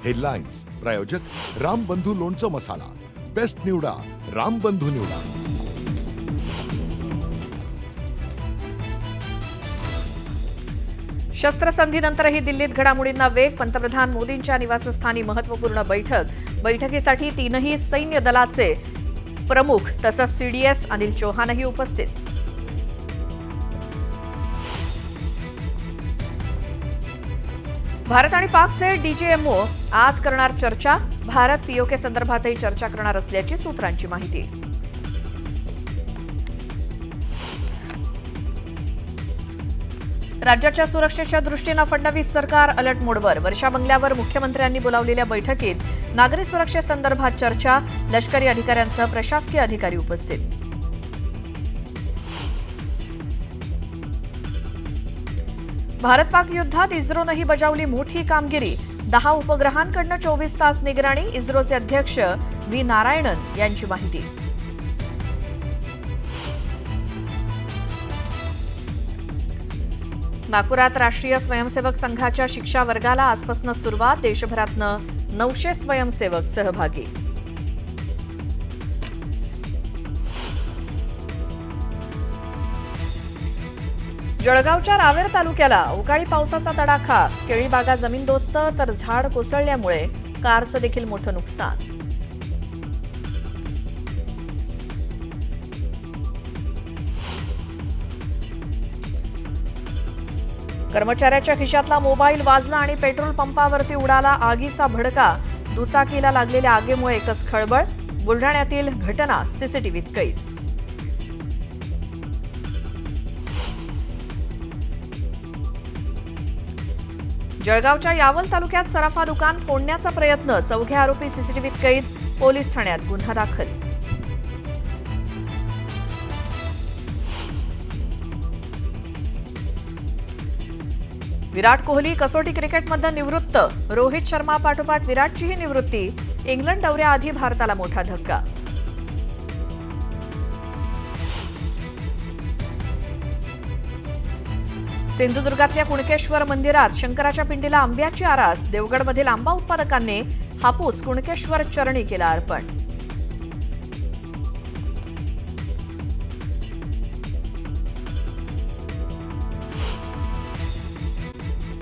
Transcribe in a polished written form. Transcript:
Headlines प्रायोजक रामबंधू लोणचं मसाला. Best निवडा, रामबंधू निवडा. शस्त्रसंधीनंतरही दिल्लीत घडामोडींना वेग. पंतप्रधान मोदींच्या निवासस्थानी महत्त्वपूर्ण बैठक. बैठकीसाठी तीनही सैन्य दलाचे प्रमुख तसंच सीडीएस अनिल चौहानही उपस्थित. भारत आणि पाकचे डीजीएमओ आज करणार चर्चा. भारत पीओके संदर्भातही चर्चा करणार असल्याची सूत्रांची माहिती. राज्याच्या सुरक्षेच्या दृष्टीनं फडणवीस सरकार अलर्ट मोडवर. वर्षा बंगल्यावर मुख्यमंत्र्यांनी बोलावलेल्या बैठकीत नागरी सुरक्षेसंदर्भात चर्चा. लष्करी अधिकाऱ्यांसह प्रशासकीय अधिकारी उपस्थित. भारत पाक युद्धात इस्रोनंही बजावली मोठी कामगिरी. 10 उपग्रहांकडनं 24 तास निगराणी. इस्रोचे अध्यक्ष व्ही नारायणन यांची माहिती. नागपुरात राष्ट्रीय स्वयंसेवक संघाच्या शिक्षा वर्गाला आजपासून सुरुवात. देशभरातनं 900 स्वयंसेवक सहभागी. जळगावच्या रावेर तालुक्याला अवकाळी पावसाचा तडाखा. केळी बागा जमीनदोस्त तर झाड कोसळल्यामुळे कारचं देखील मोठं नुकसान. कर्मचाऱ्याच्या खिशातला मोबाईल वाजला आणि पेट्रोल पंपावरती उडाला आगीचा भडका. दुचाकीला लागलेल्या आगीमुळे एकच खळबळ. बुलढाण्यातील घटना सीसीटीव्हीत कैद. जळगावच्या यावल तालुक्यात सराफा दुकान फोडण्याचा प्रयत्न. 4 आरोपी सीसीटीव्हीत कैद. पोलीस ठाण्यात गुन्हा दाखल. विराट कोहली कसोटी क्रिकेटमधून निवृत्त. रोहित शर्मा पाठोपाठ विराटचीही निवृत्ती. इंग्लंड दौऱ्याआधी भारताला मोठा धक्का. सिंधुदुर्गातल्या कुणकेश्वर मंदिरात शंकराच्या पिंडीला आंब्याची आरास. देवगडमधील आंबा उत्पादकांनी हापूस कुणकेश्वर चरणी केला अर्पण.